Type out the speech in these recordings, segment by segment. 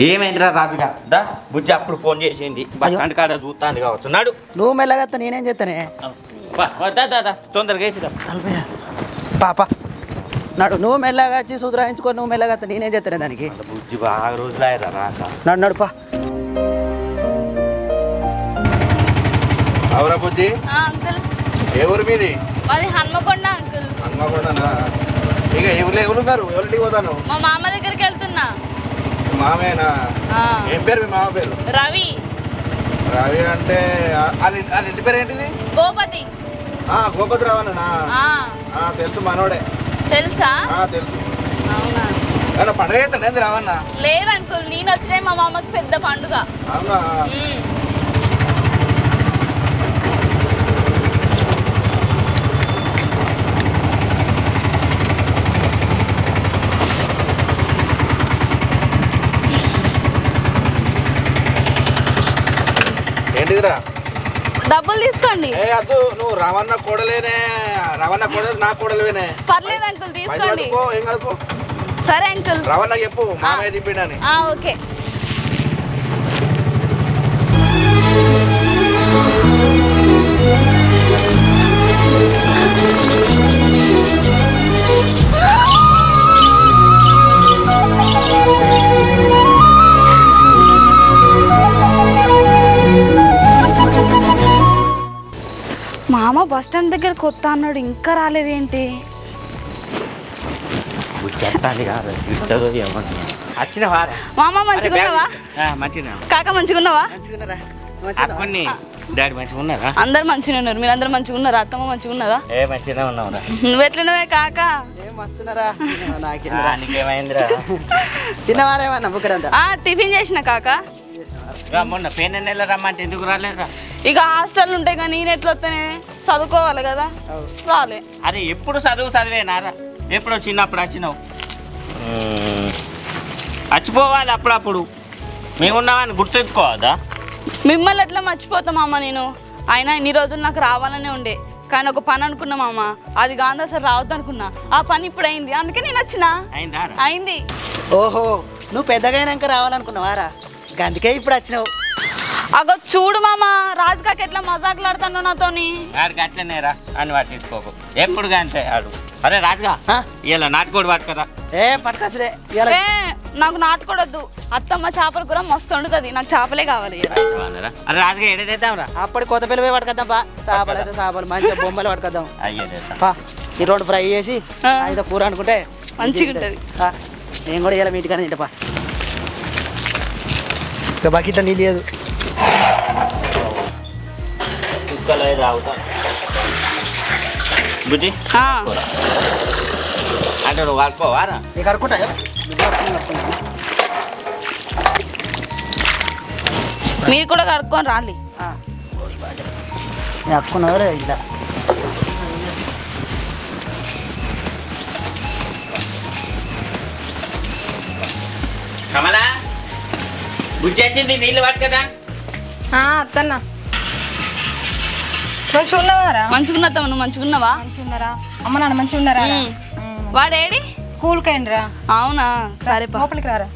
ఏమైందిరా రాజుగా దా బుజ్జి అప్పుడు ఫోన్ చేసింది బస్ స్టాండ్ కాడ చూస్తాంది కావచ్చు నాడు నువ్వు మెల్లగా నేనేం చేస్తానే తొందరగా వేసిదా పాప నాడు నువ్వు మెల్లగా వచ్చి సుధరాయించుకో నువ్వు మెల్లగా నేనేం చేస్తానే దానికి బుజ్జి బాగా రోజులు అయ్యారా రాక నడు నడుపా అవరా బుజ్జి అంకుల్ ఏ ఊరు మీది మాది హన్మకొండ అంకుల్ హన్మకొండనా ఇక ఎవరు ఎవరున్నారు ఎవరింటికి పోతాను మా మామ దగ్గరికి వెళ్తున్నా మామేనా ఏం పేరు మీ మామ పేరు రవి రవి అంటే వాళ్ళ ఇంటి పేరు ఏంటిది గోపతి గోపతి రావన్నా తెలుసు మనోడే తెలుసా తెలుసు అవునా ఏమన్నా పండుగ చేస్తాడు ఏంది రావన్నా లేదు అంకుల్ నేను వచ్చిన మా మామకి పెద్ద పండుగ అవునా ఏంటిదిరా డబ్బులు తీసుకోండి ఏ అద్దు నువ్వు రవణ కూడలేనే రవణ కూడలేదు నా కూడలేనే పర్లేదు అంకుల్ తీసుకోండి ఏం కలుపు సరే అంకుల్ రవణ చెప్పు మామయ్య దింపిడని ఓకే మామ బస్ స్టాండ్ దగ్గర కొత్త అన్నాడు ఇంకా రాలేదేంటి వచ్చిన వారా మామ మంచిగున్నావా కాక మంచిగున్నావా డాడీ మంచిగా ఉన్నారా అందరు మంచిగా ఉన్నారు మీరు అందరు మంచిగా ఉన్నారా అత్తమ్మ మంచిగా ఉన్నదా ఏ మంచిగా ఉన్నావురా నువ్వు ఎట్లున్నావే కాక నీకేమైందిరా తిన్నవారేమన్నా బుక్కడంతా టిఫిన్ చేసిన కాక మొన్న పెన్ నెల రమ్మంటే ఎందుకు రాలేదురా ఇక హాస్టల్ ఉంటాయి కానీ నేను ఎట్లా వస్తానే చదువుకోవాలి కదా రాలే అరే ఎప్పుడు చదివేనారా ఎప్పుడు చిన్నప్పుడు వచ్చినావు చచ్చిపోవాలి అప్పుడప్పుడు మేమున్నామని గుర్తుంచుకోవద్దా మిమ్మల్ని ఎట్లా మర్చిపోతామమ్మ నేను అయినా ఇన్ని రోజులు నాకు రావాలనే ఉండే కానీ ఒక పని అనుకున్నా మామ అది కాదు అసలు రావద్దు అనుకున్నా ఆ పని ఇప్పుడు అయింది అందుకే నేను వచ్చిన అయింది ఓహో నువ్వు పెద్దగా అయినాక రావాలనుకున్నావారా అందుకే ఇప్పుడు వచ్చినావు అగో చూడు మామ రాజుకాకి ఎట్లా మజాకులాడుతాను నాతోని ఆడికి అట్లనేరా అని పట్టించుకోకు ఎప్పుడు అంతే ఆడు అరే రాజుగా ఇలా నాటుకోడు పట్టుకదా పట్టుకొచ్చుడే నాకు నాటుకోడొద్దు అత్తమ్మ చేపల కూర మస్తు వండుతుంది నాకు చేపలే కావాలి అరే రాజుగా ఏడేద్దాంరా అప్పుడు కొత్త పిల్లవే పట్టుకొద్దాం బా చేపలు అయితే చేపలు మంచిగా బొమ్మలు పట్టుకొద్దాం ఈ రోడ్డు ఫ్రై చేసి అయితే కూర అనుకుంటే మంచిగా ఉంటుంది నేను కూడా ఇలా మీటికనే తింటపా ఇంకా బకెట్లో నీళ్ళు లేదు బుద్ధి అంటే నువ్వు కలుపుకోవారా నీకు అనుకుంటా మీరు కూడా కడుక్కొని రాలి కట్టుకున్నావరే ఇలా కమలా బుజ్జి వచ్చింది నీళ్ళు పట్టుకదా అత్తన్నా మంచిగా ఉన్నవారా మంచిగున్నా నువ్వు మంచిగున్నావా మంచిగున్నారా అమ్మ నాన్న మంచిగా ఉన్నారా వాడేడి స్కూల్కి అయిందిరా అవునా సరే లోపలికి రారా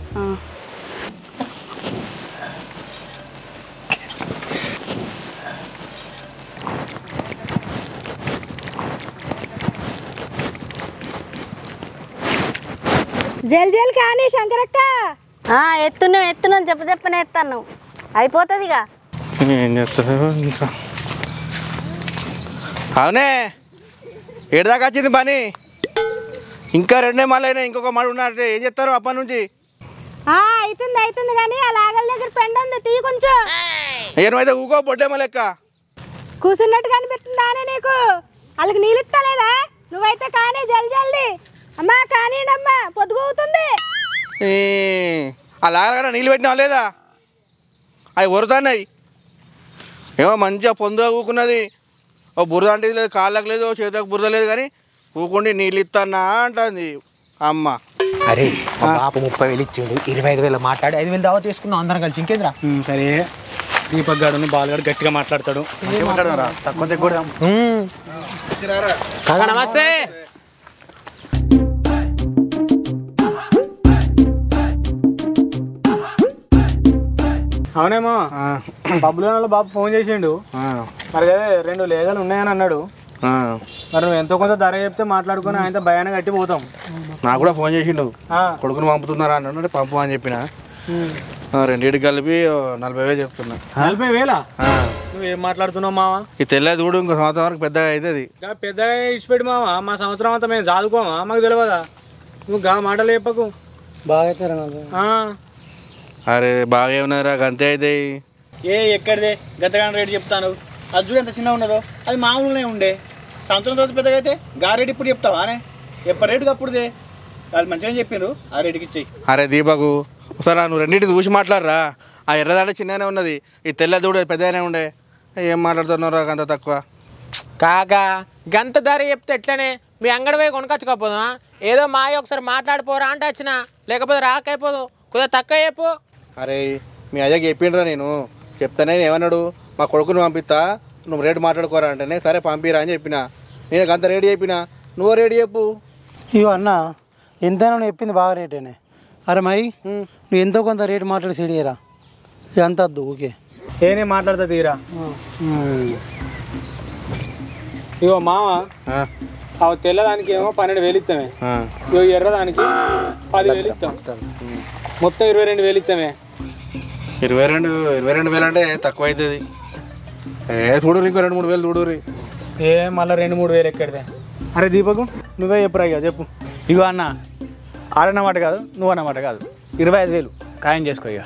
జల్ జల్ కానీ శంకరక్క ఎత్తున్నావు చెప్పనే ఎత్తాను అయిపోతుంది ఇక ఏం చేస్తావు ఇంకా అవునే ఏడుదాకా వచ్చింది పని ఇంకా రెండే మళ్ళీ ఇంకొక మడి ఉన్నట్టు ఏం చెప్తారు అప్పటి నుంచి అవుతుంది కానీ ఆ లాగల దగ్గర పెండ ఉంది తీ కొంచెం ఏమైతే ఊకో పొడ్డేమో లెక్క కూర్చున్నట్టు కనిపిస్తుందానే నీకు వాళ్ళకి నీళ్ళు ఇస్తలేదా నువ్వైతే కానీ జల్దీ అమ్మా కానీడమ్మా పొద్దుగవుతుంది ఆ లాగల నీళ్ళు పెట్టినావు లేదా అవి వరుతాన్నాయి ఏమో మంచిగా పొందుగా ఊకున్నది ఓ బురద అంటే లేదు కాళ్ళకు లేదు చేతులకు బురద లేదు కానీ ఊకుండి నీళ్ళు ఇస్తానా అంటుంది అమ్మ అరే పాప 30,000 ఇచ్చాడు 25,000 మాట్లాడి 5,000 దావా తీసుకున్నాం అందరం కలిసి ఇంకేంద్రా సరే దీపక్ గాడు బాలుగాడు గట్టిగా మాట్లాడతాడు తక్కువ నమస్తే అవునేమో పబ్లో బాబు ఫోన్ చేసిండు మరి అదే 2 లేగలు ఉన్నాయని అన్నాడు మరి నువ్వు ఎంతో కొంత ధర చెప్తే మాట్లాడుకుని ఆయనతో భయాన్ని కట్టి పోతాం. నాకు కూడా ఫోన్ చేసిండు కొడుకుని పంపుతున్నారా అన్నాడు పంపు అని చెప్పిన రెండింటికి కలిపి 40,000 చెప్తున్నా. 40,000? నువ్వేం మాట్లాడుతున్నావు మావా? ఈ తెల్లది కూడా ఇంకో సంవత్సరం వరకు పెద్దగా అవుతుంది. పెద్దగా ఇచ్చిపెట్టి మావా మా సంవత్సరం అంతా మేము చదువుకోమా మాకు తెలియదా? నువ్వు గా మాటలు చెప్పకు. బాగా అవుతారా? అరే బాగా ఏమన్నారా అంతే అవుతాయి. ఎక్కడిదే గతగానే రేటు చెప్తాను. అది చూడు ఎంత చిన్నగా ఉన్నదో. అది మామూలునే ఉండే సంవత్సరం తర్వాత పెద్దగా అయితే గా రేటు ఇప్పుడు చెప్తావా అనే ఎప్పటి రేటుకి అప్పుడుదే వాళ్ళు మంచిగా చెప్పిండ్రు ఆ రేటుకి ఇచ్చేయి. అరే దీపకు ఒకసారి నువ్వు రెండింటిని చూసి మాట్లాడరా. ఆ ఎర్రదాంటే చిన్నగానే ఉన్నది ఈ తెల్లది కూడా పెద్దగానే ఉండే. ఏం మాట్లాడుతున్నారా అంత తక్కువ? కాకా గంత ధర చెప్తే ఎట్లనే మీ అంగడి పోయి కొనుకొచ్చుకోపోదా? ఏదో మాయ ఒకసారి మాట్లాడిపోరా అంటే వచ్చిన లేకపోతే రాకైపోదు కొద్దిగా తక్కువ చెప్పు. అరే మీ అయ్యకి చెప్పిండ్రా నేను చెప్తానే ఏమన్నాడు మా కొడుకుని పంపిస్తా నువ్వు రేటు మాట్లాడుకోరా అంటేనే సరే పంపిరా అని చెప్పిన. నేను అంత రేటు చెప్పినా నువ్వు రేటు చెప్పు. ఇగో అన్న ఎంతైనా నువ్వు చెప్పింది బాగా రేటేనే. అరే మై నువ్వు ఎంతో కొంత రేటు మాట్లాడి సిడియరా ఎంత వద్దు ఓకే ఏనే మాట్లాడుతా తీరా. ఇగో మామ తెల్లదానికి ఏమో 12,000 ఇస్తామే. ఇగో ఎర్రదానికి 10,000 ఇస్తాం. మొత్తం 22,000 ఇస్తామే. 22,000 అంటే తక్కువ అవుతుంది. చూడు ఇంకో 2-3 వేలు చూడు. మళ్ళీ 2-3 వేలు ఎక్కడిదే? అరే దీపకు నువ్వే చెప్పురా ఇక చెప్పు. ఇగో అన్న ఆడన్నమాట కాదు నువ్వు అన్నమాట కాదు 25,000 ఖాయం చేసుకో. ఇక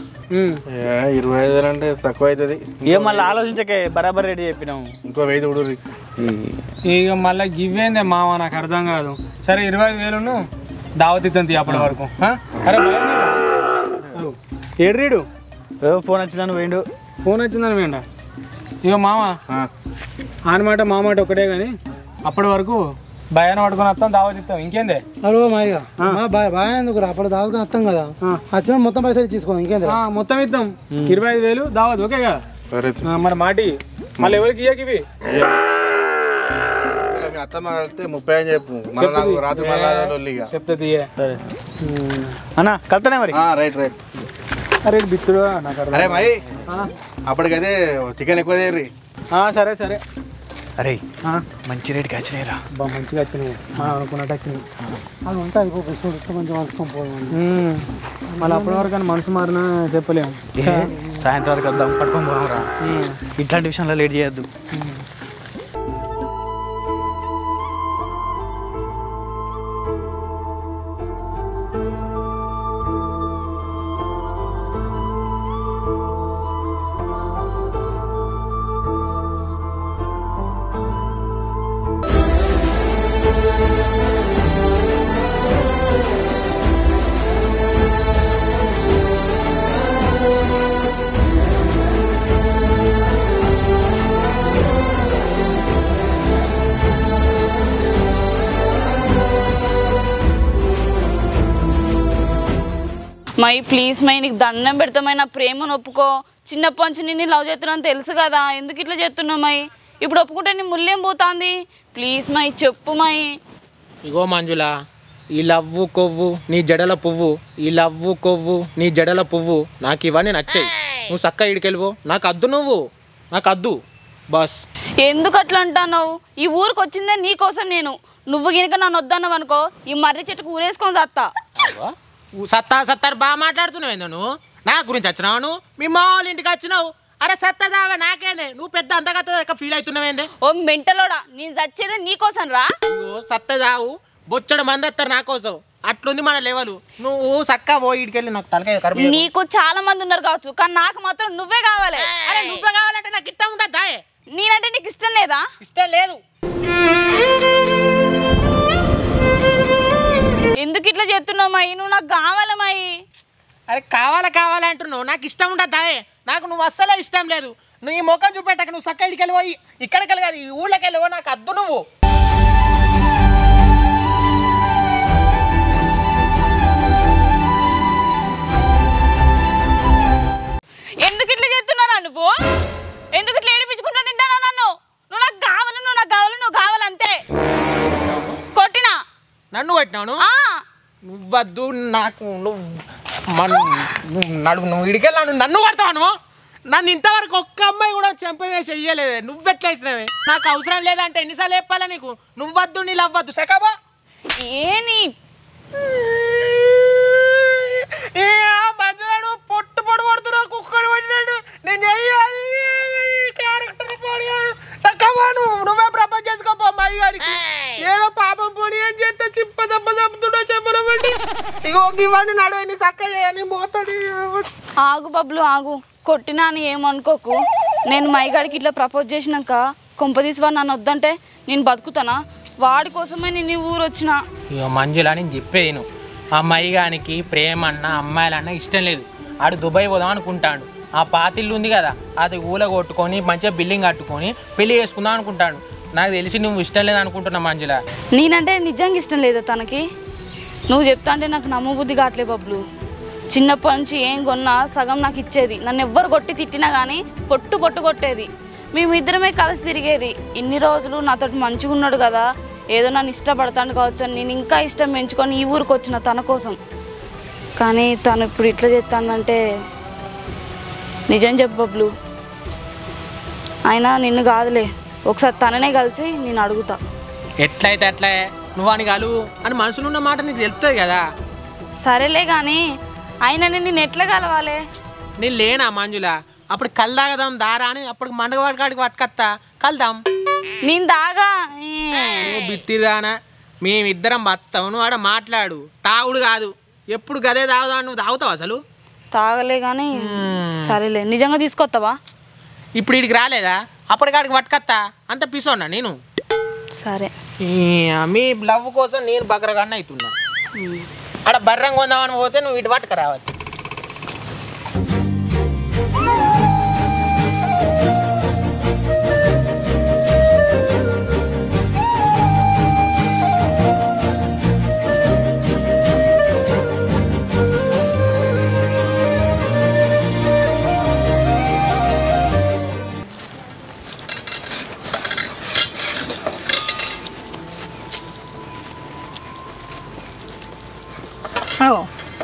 25,000 అంటే తక్కువ అవుతుంది. ఏం మళ్ళీ ఆలోచించకే బరాబర్ రేటు చెప్పినాము. ఇంకో 1000 చూడు. ఇక మళ్ళీ గివ్వేందే మామ నాకు అర్థం కాదు. సరే 25,000 దావత్ ఇద్దాం అప్పటి వరకు. అరే ఏడ్రీడు ఫోన్ వచ్చిందని వేయండు. ఫోన్ వచ్చిందని వేయండా? ఇక మామ ఆనమాట మా మాట ఒకటే కానీ అప్పటి వరకు భయాన్ని పట్టుకొని వస్తాం దావత్ ఇస్తాం. ఇంకేందే? హలో మాయగా బాగా ఎందుకు అప్పుడు దావత్ వస్తాం కదా వచ్చిన మొత్తం పైసలు తీసుకో. ఇంకేంది మొత్తం ఇద్దాం 25,000 దావత్ ఓకే కదా? మరి మాటి మళ్ళీ ఎవరికి ఇయ్యకి ఇవి అత్తమ్మ 30 అని చెప్పు. రాత్రి చెప్తా తీయ అన్న కలుతానే మరి. Right right. అరే బిత్తుడు నాకు అరే మరి అప్పటికైతే చికెన్ ఎక్కువ తీయర్రి. సరే సరే. అరే మంచి రేటుకి వచ్చినాయిరా. మంచిగా వచ్చినాయి మనం అనుకున్నట్టు వచ్చినాయి. అది ఉంటా అయిపోయి మంచిగా వండుకొని పోదాం. మళ్ళీ అప్పటి వరకు కానీ మనసు మారినా చెప్పలేము. సాయంత్రం వరకు వద్దాం పట్టుకొని పోదాం రా. ఇట్లాంటి విషయంలో లేట్ చేయొద్దు. మై ప్లీజ్ మై నీకు దండం పెడతామై నా ప్రేమను ఒప్పుకో. చిన్నప్పటి నుంచి నేను లవ్ చేస్తున్నాను తెలుసు కదా ఎందుకు ఇట్లా చేస్తున్నావు మై? ఇప్పుడు ఒప్పుకుంటే నీ ముళ్ళేం పోతుంది? ప్లీజ్ మై చెప్పు మై. ఇగో మంజుల ఈ లవ్వు కొవ్వు నీ జడల పువ్వు ఈ లవ్వు కొవ్వు నీ జడల పువ్వు నాకు ఇవన్నీ నచ్చాయి. నువ్వు చక్క ఇడికెళ్ళిపో. నాకు అద్దు నాకు అద్దు బస్. ఎందుకు అట్లా అంటున్నావు? ఈ ఊరికి వచ్చిందే నీకోసం నేను. నువ్వు గినక నన్ను వద్దన్నావు అనుకో ఈ మర్రి చెట్టుకు ఊరేసుకొని చస్తా. సత్తారు బాగా మాట్లాడుతున్నావు నువ్వు. నా గురించి వచ్చినావు నువ్వు మీ మా వాళ్ళ ఇంటికి వచ్చినావు. అరే సత్తదావా నాకేందే నువ్వు పెద్ద అంతగా ఫీల్ అవుతున్నావేందే? ఓ మెంటలోడా నేను చచ్చేదే నీకోసం రా. సత్తదావు బొచ్చడు మంది వస్తారు నా కోసం. అట్లుంది మన లెవెల్. నువ్వు చక్కగా పోయి ఇడికెళ్ళి నాకు తలకాయ. నీకు చాలా మంది ఉన్నారు కావచ్చు కానీ నాకు మాత్రం నువ్వే కావాలి. అరే నువ్వే కావాలంటే నాకు ఇష్టం ఉంటుందా? నేనంటే నీకు ఇష్టం లేదా? ఇష్టం లేదు. ఎందుకు ఇట్లా చేస్తున్నావు మై? నువ్వు నాకు కావాలమై. అరే కావాలంటున్నావు నాకు ఇష్టం ఉండద్దా? నాకు నువ్వు అస్సలే ఇష్టం లేదు. నువ్వు ఈ ముఖం చూపెట్టక నువ్వు చక్క ఇడికి వెళ్ళిపోయి ఇక్కడికి వెళ్ళి కాదు ఈ ఊళ్ళకి వెళ్ళిపో. నాకు అద్దు నువ్వు. ఎందుకు ఇట్లా చేస్తున్నారా నువ్వు? ఎందుకు ఇట్లా ఏడిపించుకుంటా తింటానా నన్ను? నువ్వు నాకు కావాలంతే. కొట్టినా నన్ను కొట్టినావు? నువ్వద్దు నాకు. నువ్వు ఇడికెళ్ళాను నన్ను కొడతావు. నన్ను ఇంతవరకు ఒక్క అమ్మాయి కూడా చెంపగా చెయ్యలేదే, నువ్వెట్లా వేసినావే? నాకు అవసరం లేదంటే ఎన్నిసార్లు చెప్పాలా నీకు? నువ్వద్దు నీ లవ్వద్దు సెకబా. ఏని మంజులను పొట్టు పొడు పడుతున్నా, కుక్కడు పడినాడు. నేను చెయ్యాలి క్యారెక్టర్ సక్కవాడు. నువ్వే ప్రపోజ్ చేసుకోపో అమ్మాయి గారికి. ఏదో పాపం పోనీ అని చేస్తే చింప దెబ్బ దెబ్బతుడో చెప్పడం పెట్టి ఇగో ఇవన్నీ నడవని సక్క చేయని పోతాడు. ఆగు బబ్లు ఆగు, కొట్టినా అని ఏమనుకోకు. నేను మైగాడికి ఇట్లా ప్రపోజ్ చేసినాక కొంపదీసి వాడు నన్ను వద్దంటే నేను బతుకుతానా? వాడి కోసమే నేను ఊరు వచ్చిన. ఇక మంజులా నేను చెప్పేను, ఆ మైగానికి ప్రేమ అన్న అమ్మాయిలన్నా ఇష్టం లేదు. ఆడు దుబాయ్ పోదాం అనుకుంటాడు. ఆ పాతిల్లు ఉంది కదా అది ఊల కొట్టుకొని మంచిగా బిల్డింగ్ కట్టుకొని పెళ్లి చేసుకుందాం అనుకుంటాడు. నాకు తెలిసి నువ్వు ఇష్టం లేదు అనుకుంటున్నా మంజులా. నేనంటే నిజంగా ఇష్టం లేదా తనకి? నువ్వు చెప్తా అంటే నాకు నమ్మబుద్ధి కావట్లే బబ్లు. చిన్నప్పటి నుంచి ఏం కొన్నా సగం నాకు ఇచ్చేది. నన్ను ఎవ్వరు కొట్టి తిట్టినా కానీ పొట్టు కొట్టేది. మేమిద్దరమే కలిసి తిరిగేది. ఇన్ని రోజులు నాతో మంచిగా ఉన్నాడు కదా, ఏదో నన్ను ఇష్టపడతాను కావచ్చు అని నేను ఇంకా ఇష్టం పెంచుకొని ఈ ఊరికి వచ్చిన తన కోసం. కానీ తను ఇప్పుడు ఇట్లా చేస్తానంటే నిజం చెప్పు బబ్లు. అయినా నిన్ను కాదులే, ఒకసారి తననే కలిసి నేను అడుగుతా. ఎట్లయితే అట్లా నువ్వు అని కలువు అని మనసులో ఉన్న మాట నీకు తెలుస్తుంది కదా. సరేలే కానీ అయినా నేను ఎట్లా కలవాలి? నేను లేనా మంజులా? అప్పుడు కళ్ళు తాగదాం దారా అని అప్పుడు మండగవాడి కాడికి పట్టుకొస్తా, కలుదాం. నేను దాగా నువ్వు బిత్తిదానా? మేమిద్దరం బతావు, నువ్వు ఆడ మాట్లాడు. తాగుడు కాదు, ఎప్పుడు గదే తాగుదాం. నువ్వు తాగుతావు అసలు? తాగలే కానీ సరేలే, నిజంగా తీసుకొస్తావా? ఇప్పుడు ఇడికి రాలేదా? అప్పటికాడికి పట్టుకొస్తా. అంత పిసోన్నా నేను? సరే. మీ లవ్ కోసం నేను బకరగానే అవుతున్నా. ఆడ బర్రం కొందామని పోతే నువ్వు ఇటు పట్టుకు రావాలి.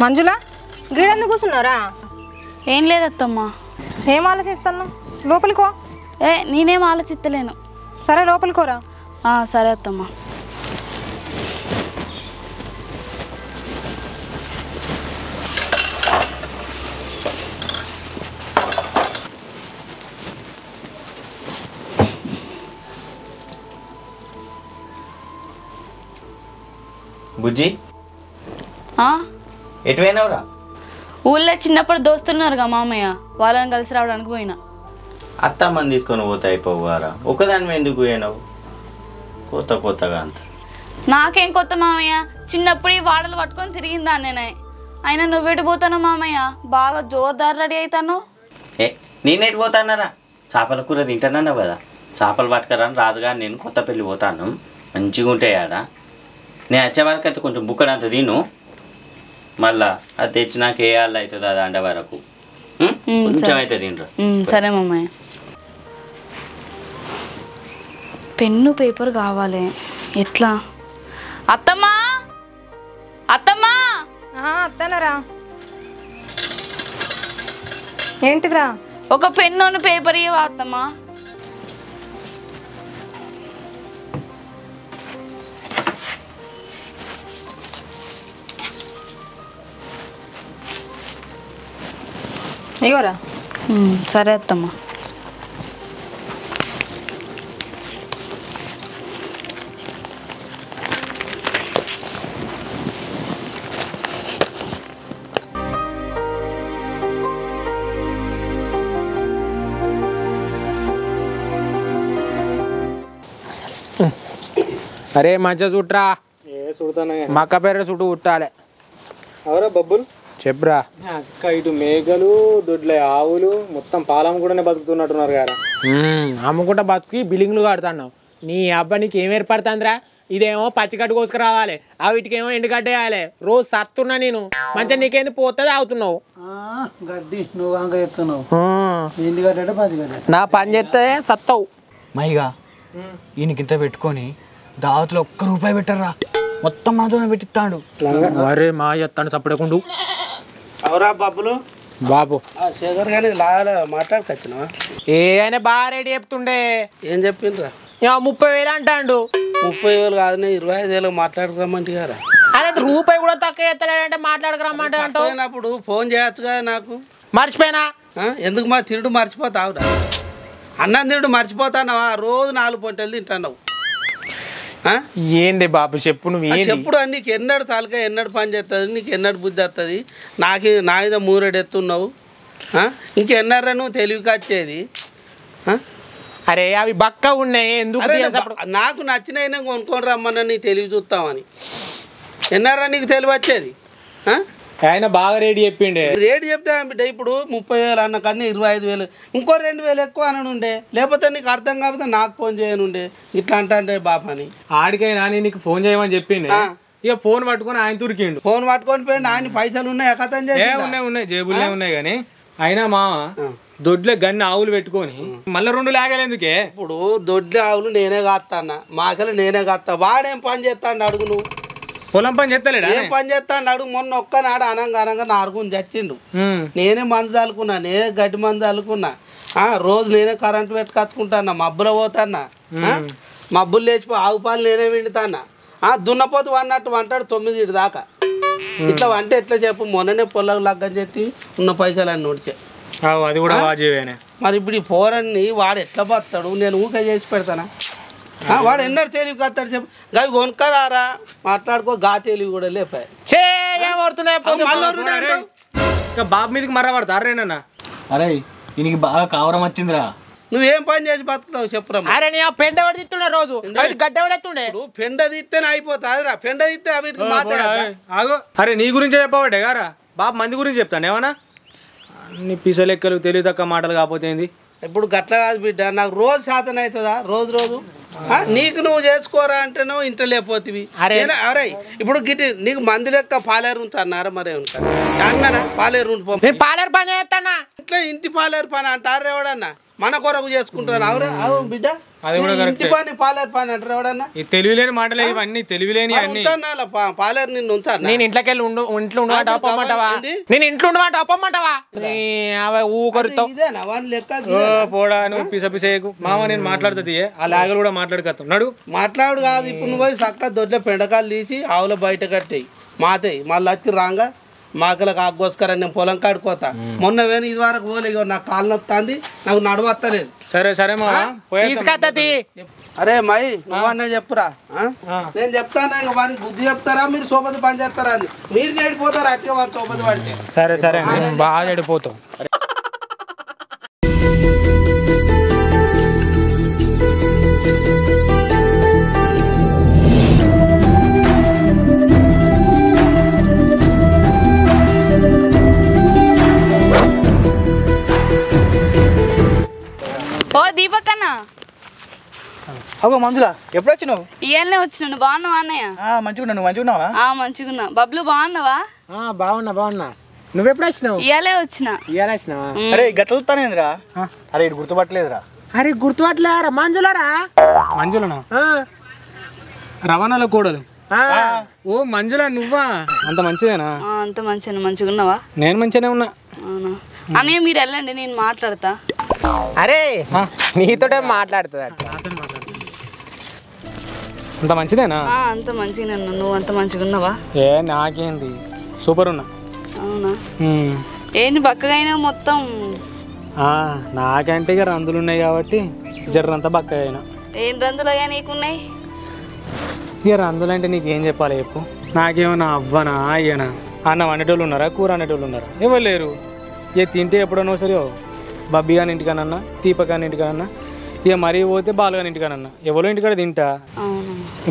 మంజులా గీడెందుకు కూర్చున్నారా? ఏం లేదత్తమ్మా. ఏం ఆలోచిస్తాను? లోపలికో. నేనేం ఆలోచిస్తలేను. సరే లోపలికోరా. సరే అత్తమ్మా. బుజ్జి ఎటు పోయినావురా? ఊళ్ళో చిన్నప్పుడు దోస్తులున్నారుగా మామయ్య, వాళ్ళని కలిసి రావడానికి పోయినా. అత్తమ్మని తీసుకొని పోతే అయిపోవారా? ఒకదాని ఎందుకు పోయినావు? కొత్తగా అంత. నాకేం కొత్త మామయ్య, చిన్నప్పుడు ఈ వాడలు పట్టుకొని తిరిగిందా నేనే. అయినా నువ్వెటు పోతాను మామయ్య? బాగా జోరుదారు రెడీ అవుతాను. నేనేటి పోతానరా? చేపల కూర తింటానన్నా కదా. చేపలు పట్టుకరాని రాజుగారు నేను కొత్త పెళ్ళి పోతాను. మంచిగా ఉంటాయి ఆడ. నేను వచ్చే వరకు అయితే కొంచెం బుక్కడంత తిను, మళ్ళా అది తెచ్చినాక ఏ వాళ్ళు అవుతుంది అది అండే వరకు కొంచెం అయితే తినరు. సరే మామయ్య. పెన్ను పేపర్ కావాలి. ఎట్లా? అత్తమ్మా అత్తమ్మా. అత్తనరా. ఏంటిదిరా? ఒక పెన్ను పేపర్ ఇవ్వవా అత్తమ్మా? ఇగోరా. సరే అత్తమ్మా. అరే మంచిగా చుట్రా. చూడతాను మక్క పేరు చుట్టూ కుట్టాలి. అవరా బబ్బులు చెప్పురా. అక్క ఇటు మేకలు దొడ్ల ఆవులు మొత్తం పాలం కూడా బతుకుతున్నట్టున్నారు కదా. అమ్ముకుంటా బతుకి బిల్డింగ్లు కడుతున్నావు. నీ అబ్బాయి నీకు ఏం ఏర్పడుతుందిరా? ఇదేమో పచ్చిగడ్డ కోసుకురావాలి, వీటికేమో ఎండుగడ్డ వేయాలి. రోజు సత్తున్నా నేను. మంచిగా నీకేంది పోతుంది అవుతున్నావు. గడ్డి నువ్వు అంక ఎత్తున్నావు. ఎండుగడ్డ పచ్చిగడ్డ నా పని చేస్తే సత్తవు. మైగా ఈయనకి ఇంత పెట్టుకొని దావత్లో ₹1 పెట్టరా, మొత్తం మనతోనే పెట్టిస్తాడు. అరే మా ఎత్తాను సపడకుండు. అవరా బబ్బులు బాబు శేఖర్ కానీ లాగా మాట్లాడుకొచ్చినావా? ఏ ఆయన బాగా రెడీ చెప్తుండే. ఏం చెప్పిండ్రా? 30,000 అంటాడు. 30,000 కాదు, 25,000 మాట్లాడుకురమ్మంటే గారా? అదే రూపాయి కూడా తక్కువ చేస్తాడంటే మాట్లాడుకురమ్మంటే అంటున్నప్పుడు ఫోన్ చేయొచ్చు కదా నాకు. మర్చిపోయినా ఎందుకు మా తిరుడు మర్చిపోతావురా? అన్నం తిరుడు మర్చిపోతానవా? రోజు 4 పొంటలు తింటావు. ఏంది బాబు చెప్పు నువ్వు. చెప్పుడు నీకు ఎన్నడు తాలక ఎన్నడు పని చేస్తుంది, నీకు ఎన్నడు బుద్ధి వస్తుంది? నా మీద మూరెడు ఎత్తున్నావు. ఇంకెన్నరా నువ్వు తెలివికి వచ్చేది? అరే అవి బక్క ఉన్నాయి ఎందుకు? నాకు నచ్చినైనా కొనుక్కొని రమ్మన్నా నీ తెలివి చూస్తామని. ఎన్నరా నీకు తెలివి వచ్చేది? ఆయన బాగా రేటు చెప్పిండే. రేటు చెప్తే బిడ్డ ఇప్పుడు 30,000 అన్న కన్నా 25,000 ఇంకో 2,000 ఎక్కువ అననుండే. లేకపోతే నీకు అర్థం కాకపోతే నాకు ఫోన్ చేయనుండే. ఇట్లా అంటే బాపని ఆడికైనా నేను నీకు ఫోన్ చేయమని చెప్పిండే. ఇక ఫోన్ పట్టుకొని ఆయన తురికిండు. ఫోన్ పట్టుకొని పోయిండు. ఆయన పైసలు ఉన్నాయి కథం చేసి ఉన్నాయి జేబులే ఉన్నాయి కానీ అయినా మామ దొడ్లే గన్ని ఆవులు పెట్టుకొని మళ్ళీ 2 లాగలేందుకే. ఇప్పుడు దొడ్లే ఆవులు నేనే కాస్తాను, మాకలు నేనే కాస్తా. వాడేం పని చేస్తాడు అడుగు? నువ్వు పొలం పని చేస్తలేడా? ఏం పని చేస్తాడు అడుగు? మొన్న ఒక్కనాడు అనంగా నారుగుని చచ్చిండు. నేనే మందు చల్లుకున్నా, నేనే గడ్డి మందు చల్లుకున్నా. రోజు నేనే కరెంటు పెట్టుకొచ్చుకుంటానా, మబ్బులో పోతానా, మబ్బులు లేచిపోయి ఆవు పాలు నేనే విండుతానా. దున్నపోతు అన్నట్టు వంటాడు 9 దాకా. ఇట్లా వంట ఎట్లా చెప్పు? మొన్ననే పొలకు లగ్గం చేసి ఉన్న పైసలు అన్నీ నడిచే. అది కూడా వాజీవేనే. మరి ఇప్పుడు ఈ పోరన్ని వాడు ఎట్లా బతాడు? నేను ఊకే చేసి పెడతానా? వాడు ఎన్నడు తెలివి కత్తాడు చెప్పు? గవి కొనుక్కరారా మాట్లాడుకో. గా తెలివి కూడా లేపాయి. బాబు మీదకి మర్రపడతారేనన్నా. అరే దీనికి బాగా కావరం వచ్చిందిరా. నువ్వేం పని చేసి బతుకుతావు చెప్పురా? అరే నీ పెండ పడుతుండే రోజు గడ్డెత్తుండే. పెండ తీస్తేనే అయిపోతాదిరా. పెండ తీస్తే అవి ఆగో. అరే నీ గురించే చెప్పబట్టే గారా బాబు మంది గురించి చెప్తాను ఏమన్నా? నీ పిస లెక్కలు తెలివి తక్కువ మాటలు కాకపోతే ఏంది? ఇప్పుడు గట్ల కాదు బిడ్డ, నాకు రోజు శాతం అవుతుందా? రోజు నీకు నువ్వు చేసుకోరా అంటే నువ్వు ఇంట్లో లేకపోతివి. అరే ఇప్పుడు గిట్టి నీకు మంది లెక్క పాలేరు ఉంచారా? మరే ఉంటాను అన్నానా? పాలేరు పాలేరు పని చేస్తానా? ఇట్లా ఇంటి పాలేరు పని అంటారు ఎవడన్నా? మన కొరకు చేసుకుంటాను. అవురా? అవు బిడ్డ, ఇంటి పని పాలేరు పని అంటారు ఎవడన్నా? తెలివిలేని మాటలే ఇవన్నీ. తెలివిలేని పాలేరు నిన్ను ఉంచాను. నేను ఇంట్లోకి వెళ్ళి ఇంట్లో ఉండమంటావా ఒప్పమంటావా? నేను ఇంట్లో ఉండమంటా ఒప్పమంటావా? ఊకొరుతావు ఇదేనా వాళ్ళ లెక్క? పోడా నువ్వు పిసపిసేకు మామ. నేను మాట్లాడుతుంది ఆ లాగలు కూడా మాట్లాడుకొస్తాం నడు. మాట్లాడు కాదు. ఇప్పుడు నువ్వు పోయి చక్క దొడ్ల పెండకాలు తీసి ఆవుల బయట కట్టాయి మాతాయి. మళ్ళీ వచ్చి రాగా మాకలకు ఆగోసుకరని నేను పొలం కాడుకోతా. మొన్న వేను ఇది వరకు పోలే. నాకు కాలు నొత్తాంది, నాకు నడవత్తలేదు. సరే సరే అరే మై నువ్వన్నా చెప్పురా. నేను చెప్తాను ఇక వానికి బుద్ధి చెప్తారా మీరు సోపతి పని చేస్తారా అని? మీరు చెడిపోతారా అక్కే వారి సోపతి పడితే? సరే సరే బాగా చెడిపోతావు. ఓ దీపక్ అన్న. అగో మంజులా ఎప్పుడు వచ్చినావు? ఇయాలనే వచ్చినాను. బాగున్నావా అన్నయ్య? మంచిగా నువ్వు మంచిగున్నావా? మంచిగున్నా. బబ్లు బాగున్నావా? బాగున్నా. నువ్వెప్పుడు వచ్చినావు? ఇయాలే వచ్చినా. అరే గట్ల చూస్తానేందిరా? అరే ఇటు గుర్తుపట్టలేదురా. అరే గుర్తుపట్టలేరా? మంజులరా? మంజులనా? రవాణాల కూడలు. ఓ మంజుల నువ్వా? అంత మంచిదేనా? అంత మంచిగున్నావా? నేను మంచిగానే ఉన్నా. అవునా అన్నయ్య? మీరు వెళ్ళండి, నేను మాట్లాడతా. అరే నీతోటే మాట్లాడుతుంది. అంత మంచిదేనా? అంత మంచిగా. నువ్వు అంత మంచిగా ఉన్నావా? నాకేంది సూపర్ ఉన్నా. అవునా? ఏంటి బక్కగా మొత్తం? నాకంటే ఇక రందులు ఉన్నాయి కాబట్టి జర్రంతా బక్కగా అయినా. ఏం రందులుగా నీకున్నాయి? ఇక రందులు అంటే నీకేం చెప్పాలి చెప్పు? నాకేమన్నా అవ్వనా అయ్యనా? అన్నం అనేటోళ్ళు ఉన్నారా? కూర అనేటోళ్ళు ఉన్నారా? ఎవరు లేరు. ఇక తింటే ఎప్పుడన్నా సరే బబ్బీ గాని ఇంటికానన్నా, దీపకాని ఇంటికానన్నా, ఇక మరీ పోతే బాలుగాని ఇంటికానన్నా, ఎవరో ఇంటికాడ తింటా.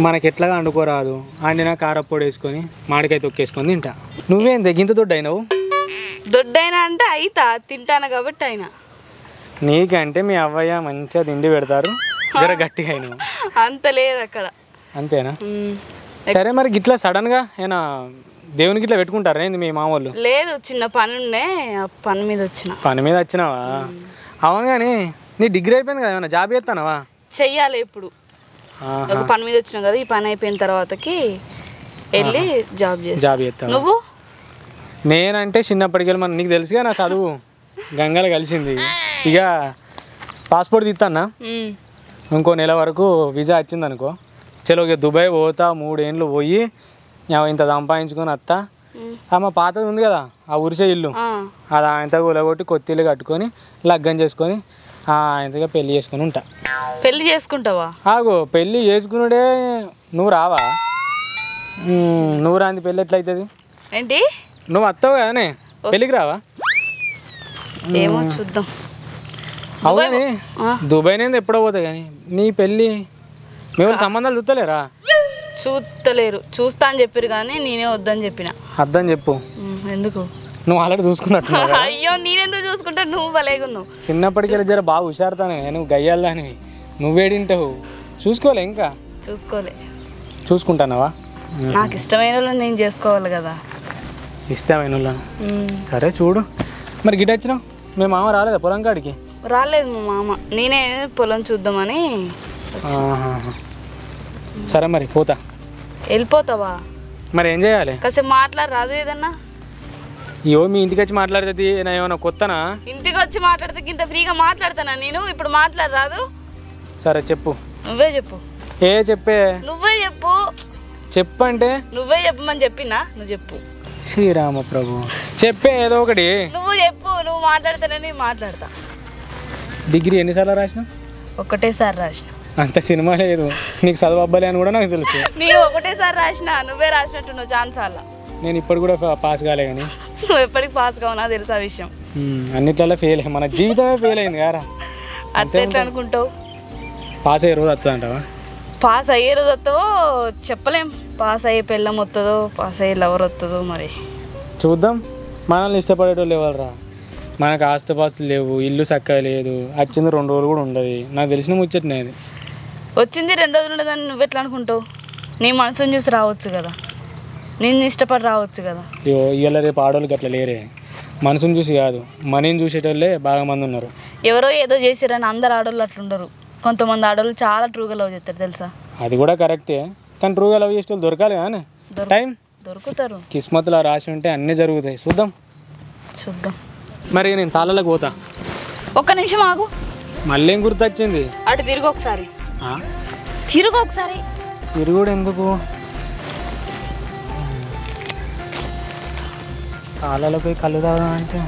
మనకి ఎట్లాగా వండుకోరాదు. అండినా కారప్పొడి వేసుకొని మామిడికాయ తొక్కేసుకొని తింటా. నువ్వేం గింత దొడ్డైనావు? దొడ్డైనా అంటే అయితా తింటాను కాబట్టి అయినా. నీకంటే మీ అవ్వయ్య మంచిగా తిండి పెడతారు, జర గట్టిగా అయినావు. అంత లేదు అక్కడ. అంతేనా? సరే మరి గిట్లా సడన్గా ఏనా దేవునికి ఇట్లా పెట్టుకుంటారా ఏంది మీ మామూలు? లేదు, చిన్న పని ఉండే, ఆ పని మీద వచ్చిన. పని మీద వచ్చినావా? అవును కానీ నీ డిగ్రీ అయిపోయింది కదా, ఏమన్నా జాబ్ చేస్తానవా? చెయ్యాలి ఇప్పుడు. ఒక పని మీద వచ్చినావు కదా, ఈ పని అయిపోయిన తర్వాతకి వెళ్ళి జాబ్ చేస్తా. జాబ్ చేస్తావా? నువ్వు? నేనంటే చిన్నప్పటికెళ్ళి మన నీకు తెలుసుగా నా చదువు గంగలో కలిసింది. ఇక పాస్పోర్ట్ తీస్తానా, ఇంకో నెల వరకు వీసా వచ్చింది అనుకో, చలో ఇక దుబాయ్ పోతా, 3 ఏళ్ళు పోయి ఇంత సంపాదించుకొని వస్తా. మా పాతది ఉంది కదా ఆ ఉరిసే ఇల్లు, అది ఆయనతో కూలగొట్టి కొత్త ఇల్లు కట్టుకొని లగ్గం చేసుకొని ఆయనగా పెళ్లి చేసుకొని ఉంటా. పెళ్లి చేసుకుంటావా? ఆగో పెళ్ళి చేసుకున్నాడే, నువ్వు రావా? నువ్వు రాంది పెళ్ళి ఎట్లయితుంది? ఏంటి నువ్వు వస్తావు కదనే, పెళ్ళికి రావా? ఏమో చూద్దాం. అవునే దుబాయ్ నేది ఎప్పుడో పోతాయి కానీ నీ పెళ్ళి మేము సంబంధాలు చూస్తలేరా? చూస్తలేరు, చూస్తా అని చెప్పారు కానీ నేనే వద్దని చెప్పిన. అద్దని చెప్పు. ఎందుకు? నువ్వు ఆల్రెడీ చూసుకున్నట్టు. అయ్యో నేనెందుకు చూసుకుంటా, నువ్వు భలేగున్నావు. చిన్నప్పటికెళ్ళి జర బాగా హుషారుతానే, నువ్వు గయ్యాలని నువ్వేడింటావు. చూసుకోలే ఇంకా? చూసుకోలే. చూసుకుంటానావా? నాకు ఇష్టమైన వాళ్ళని నేను చేసుకోవాలి కదా. ఇష్టమైన వాళ్ళను సరే చూడు. మరి గిట వచ్చినావు, మేము మామ రాలేదా పొలం కాడికి? రాలేదు మా మామ, నేనే పొలం చూద్దామని. సరే మరి పోతా. వెళ్ళిపోతావా? మరి ఏం చేయాలి? కాసేపు మాట్లాడరాదు ఏదన్నా? అయ్యో మీ ఇంటికి వచ్చి మాట్లాడుతుంది ఏమైనా కొత్తనా? ఇంటికి వచ్చి మాట్లాడితే ఇంత ఫ్రీగా మాట్లాడతానా నేను? ఇప్పుడు మాట్లాడరాదు? సరే చెప్పు. నువ్వే చెప్పు. చెప్పే. నువ్వే చెప్పు. చెప్పంటే నువ్వే చెప్పమని చెప్పినా, నువ్వు చెప్పు. శ్రీరామ ప్రభు చెప్పే ఏదో ఒకటి. నువ్వు చెప్పు, నువ్వు మాట్లాడితేనే మాట్లాడతా. డిగ్రీ ఎన్నిసార్లు రాసిన? ఒకటేసారి రాసిన. అంత సినిమా లేదు నీకు, చదువు అబ్బాలే అని కూడా నాకు తెలుసు. నేను ఒకటేసారి రాసిన, నువ్వే రాసినట్టు నువ్వు ఛాన్స్ అలా. నేను ఇప్పుడు కూడా పాస్ కాలే కానీ. నువ్వు ఎప్పటికి పాస్ కావునా తెలుసు ఆ విషయం. అన్నిట్లలో ఫెయిల్, మన జీవితమే ఫెయిల్ అయింది కదా. అట్లా ఎట్లా అనుకుంటావు? పాస్ అయ్యే రోజు వస్తుంది అంటావా? పాస్ అయ్యే రోజు వస్తుందో చెప్పలేం. పాస్ అయ్యే పెళ్ళం వస్తుందో, పాస్ అయ్యే లవర్ వస్తుందో మరి చూద్దాం. మనల్ని ఇష్టపడేటోళ్ళు ఎవరురా? మనకు ఆస్తుపాస్తులు లేవు, ఇల్లు చక్కగా లేదు, వచ్చింది 2 రోజులు కూడా ఉండదు. నాకు తెలిసిన ముచ్చట్నే అది. వచ్చింది 2 రోజులు ఉండదని నువ్వు ఎట్లా అనుకుంటావు? నీ మనసుని చూసి రావచ్చు కదా, నిన్ను ఇష్టపడి రావచ్చు కదా. అయ్యో ఇవాళ రేపు ఆడవాళ్ళకి అట్లా లేరే, మనసుని చూసి కాదు మనీని చూసేటోళ్ళే బాగా మంది ఉన్నారు. ఎవరో ఏదో చేసిరని అందరు ఆడవాళ్ళు అట్లుండరు. కొంతమంది ఆడవాళ్ళు చాలా ట్రూగా లవ్ చేస్తారు తెలుసా? అది కూడా కరెక్టే, కానీ ట్రూగా లవ్ చేసే వాళ్ళు దొరకాలి కానీ టైం దొరుకుతారు. కిస్మత్లో రాసి ఉంటే అన్నీ జరుగుతాయి. చూద్దాం. మరి నేను తాళాలకు పోతా. ఒక్క నిమిషం ఆగు. మళ్ళీ ఏం గుర్తొచ్చింది? అటు తిరుగు ఒకసారి. తిరుగు ఒకసారి. తిరుగుడు ఎందుకు? తాళాలపై కళ్ళు తాగడం అంటే